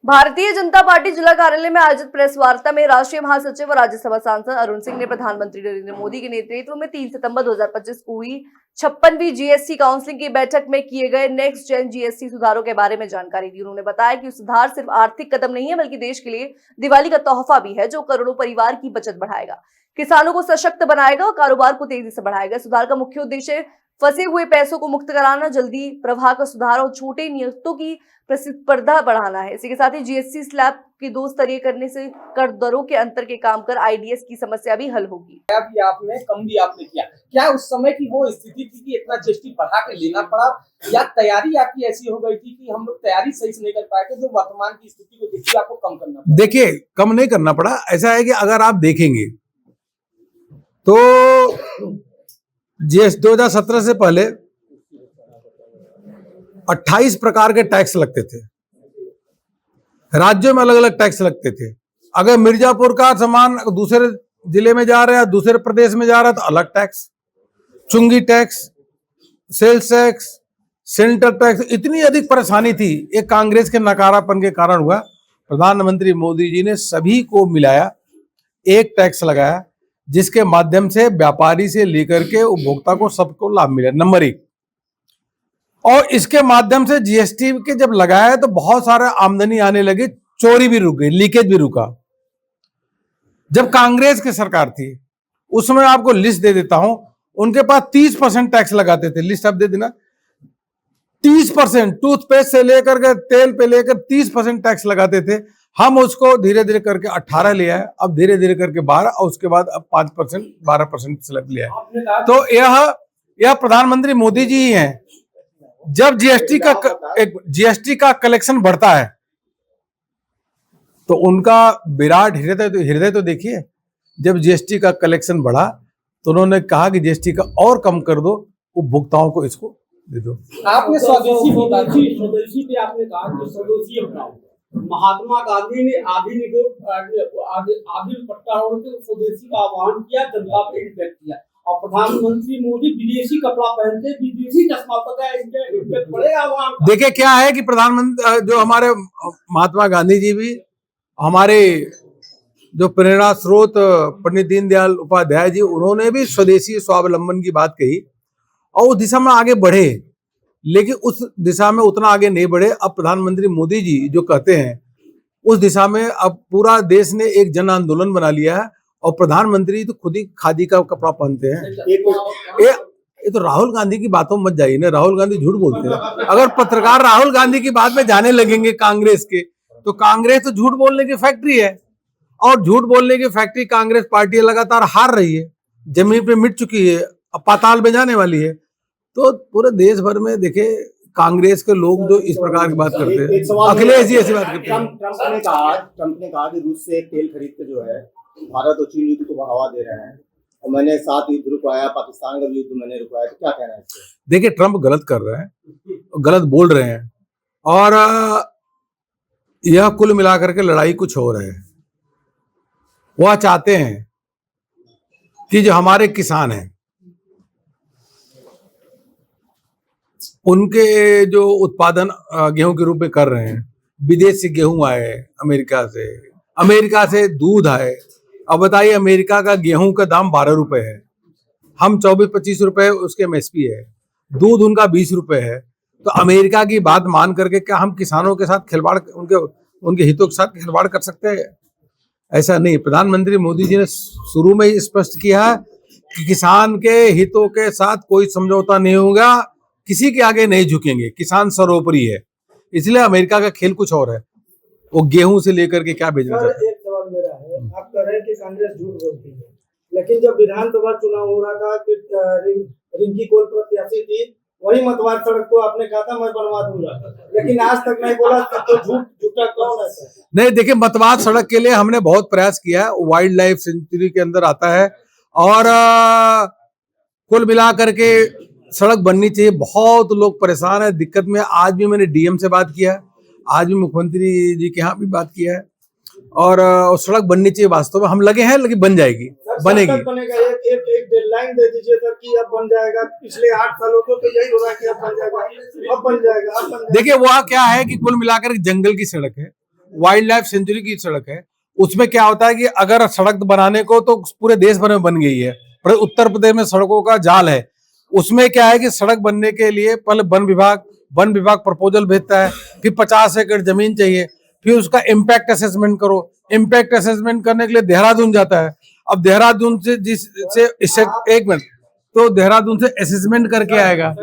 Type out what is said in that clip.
Bharatiya Janata party जिला कार्यालय में आयोजित प्रेस वार्ता में राष्ट्रीय महासचिव और राज्यसभा सांसद अरुण सिंह ने प्रधानमंत्री नरेंद्र मोदी के नेतृत्व में 3 सितंबर 2025 को हुई 56वीं जीएसटी काउंसिल की बैठक में किए गए नेक्स्ट जेन जीएसटी सुधारों के बारे में जानकारी दी। उन्होंने बताया कि सुधार सिर्फ आर्थिक कदम नहीं है बल्कि देश के लिए दिवाली का तोहफा भी है, जो करोड़ों परिवार की बचत बढ़ाएगा, किसानों को सशक्त बनाएगा और कारोबार को तेजी से बढ़ाएगा। सुधार का मुख्य उद्देश्य फंसे हुए पैसों को मुक्त कराना, जल्दी प्रवाह का सुधार और छोटे नियोक्तों की प्रतिस्पर्धा बढ़ाना है। इसी के साथ ही जीएसटी स्लैब के 2 स्तरीय करने से कर दरों के अंतर के काम कर आईडीएस की समस्या भी हल होगी। भी आपने कम भी आपने किया, क्या उस समय की वो स्थिति थी कि इतना जीएसटी बढ़ा के लेना पड़ा, या तैयारी आपकी ऐसी हो गई थी कि हम लोग तैयारी सही से नहीं कर पाए थे, जो वर्तमान की स्थिति को देखिए आपको कम करना पड़ा? देखिए, कम नहीं करना पड़ा। ऐसा है कि अगर आप देखेंगे तो जीएसटी 2017 से पहले 28 प्रकार के टैक्स लगते थे, राज्यों में अलग अलग टैक्स लगते थे। अगर मिर्जापुर का सामान दूसरे जिले में जा रहा है, दूसरे प्रदेश में जा रहा है, तो अलग टैक्स, चुंगी tax, sales tax, centre tax. इतनी अधिक परेशानी थी, एक कांग्रेस के नकारापन के कारण हुआ। प्रधानमंत्री मोदी जी ने सभी को मिलाया, एक टैक्स लगाया, जिसके माध्यम से व्यापारी से लेकर के उपभोक्ता को सबको लाभ मिला, नंबर 1। और इसके माध्यम से जीएसटी के जब लगाया तो बहुत सारा आमदनी आने लगी, चोरी भी रुक गई, लीकेज भी रुका। जब कांग्रेस की सरकार थी, उसमें आपको लिस्ट दे देता हूं, उनके पास 30% टैक्स लगाते थे। लिस्ट आप दे देना, 30%, टूथपेस्ट से लेकर के तेल पे लेकर 30% टैक्स लगाते थे। हम उसको धीरे धीरे करके 18 ले आए, अब धीरे धीरे करके 12, और उसके बाद अब 5%, 12% स्लैब ले आए। तो यह प्रधानमंत्री मोदी जी ही हैं। जब जीएसटी का कलेक्शन बढ़ता है तो उनका विराट हृदय तो देखिए। जब जीएसटी का कलेक्शन बढ़ा तो उन्होंने कहा कि जीएसटी का और कम कर दो, उपभोक्ताओं को इसको दे दो। आपने स्वदेशी पे आपने कहा कि स्वदेशी अपनाओ। महात्मा गांधी ने आधी पट्टा ओढ़ के स्वदेशी का आह्वान किया, जनता पे इम्पैक्ट किया, और प्रधानमंत्री मोदी विदेशी कपड़ा पहनते, विदेशी चश्मा पड़ेगा। देखिए क्या है कि प्रधानमंत्री जो हमारे महात्मा गांधी जी भी, हमारे जो प्रेरणा स्रोत पंडित दीनदयाल उपाध्याय जी, उन्होंने भी स्वदेशी स्वावलंबन की बात कही और उस दिशा में आगे बढ़े, लेकिन उस दिशा में उतना आगे नहीं बढ़े। अब प्रधानमंत्री मोदी जी जो कहते हैं उस दिशा में अब पूरा देश ने एक जन आंदोलन बना लिया है, और प्रधानमंत्री तो खुद ही खादी का कपड़ा पहनते हैं। ये तो राहुल गांधी की बातों में मत जाइए ना, राहुल गांधी झूठ बोलते हैं। अगर पत्रकार राहुल गांधी की बात में जाने लगेंगे कांग्रेस के, तो कांग्रेस तो झूठ बोलने की फैक्ट्री है, और झूठ बोलने की फैक्ट्री कांग्रेस पार्टी लगातार हार रही है, जमीन पे मिट चुकी है, अब पाताल में जाने वाली है। तो पूरे देश भर में देखे कांग्रेस के लोग जो इस प्रकार की बात करते हैं, अखिलेश जी ऐसी बात करते हैं। ट्रंप ने कहा कि रूस से तेल खरीद के जो है भारत और चीन युद्ध को बढ़ावा दे रहे हैं, और मैंने 7 युद्ध रुकवाया, पाकिस्तान का युद्ध मैंने रुकवाया, तो क्या कहना है इससे? देखिए, ट्रंप गलत कर रहे हैं, गलत बोल रहे हैं, और यह कुल मिलाकर के लड़ाई कुछ हो रहा है। वह चाहते हैं कि जो हमारे किसान हैं उनके जो उत्पादन गेहूं के रूप में कर रहे हैं, विदेश से गेहूं आए, अमेरिका से दूध आए। अब बताइए, अमेरिका का गेहूं का दाम 12 रुपए है, हम 24-25 रुपए उसके एमएसपी है, दूध उनका 20 रुपए है। तो अमेरिका की बात मान करके क्या हम किसानों के साथ खिलवाड़, उनके हितों के साथ खिलवाड़ कर सकते हैं? ऐसा नहीं। प्रधानमंत्री मोदी जी ने शुरू में ही स्पष्ट किया है कि किसान के हितों के साथ कोई समझौता नहीं होगा, किसी के आगे नहीं झुकेंगे, किसान सर्वोपरि है। इसलिए अमेरिका का खेल कुछ और है, वो गेहूं से लेकर के क्या भेजना चाहते हैं। एक सवाल मेरा है, आप कह रहे हैं कि कांग्रेस झूठ बोलती है, लेकिन जब विधानसभा चुनाव हो रहा था कि रिंकी कोल प्रत्याशी थी, वही मतवार सड़क को आपने कहा था मैं बनवा दूंगा, लेकिन आज तक नहीं बोला, तो झूठा कौन है? नहीं, देखिए, मतवार सड़क के लिए हमने बहुत प्रयास किया है, वाइल्ड लाइफ सेंचुरी के अंदर आता है, और कुल मिलाकर के सड़क बननी चाहिए। बहुत लोग परेशान है, दिक्कत में। आज भी मैंने डीएम से बात किया है, आज भी मुख्यमंत्री जी के यहाँ भी बात किया है, और सड़क बननी चाहिए। वास्तव में हम लगे हैं, लेकिन बन जाएगी, बनेगी। एक डेडलाइन दे दीजिए सर कि अब बन जाएगा। पिछले 8 सालों को तो यही हो रहा है कि अब बन जाएगा, अब बन जाएगा, अब बन जाएगा। देखिए, वह क्या है कि कुल मिलाकर जंगल की सड़क है, वाइल्ड लाइफ सेंचुरी की सड़क है। उसमें क्या होता है कि अगर सड़क बनाने को तो पूरे देश भर में बन गई है, पर उत्तर प्रदेश में सड़कों का जाल है। उसमें क्या है कि सड़क बनने के लिए पहले वन विभाग प्रपोजल भेजता है, फिर 50 एकड़ जमीन चाहिए, फिर उसका इम्पैक्ट असेसमेंट करो। इम्पैक्ट असेसमेंट करने के लिए देहरादून जाता है। अब देहरादून से एक मिनट, तो देहरादून से असेसमेंट करके आएगा,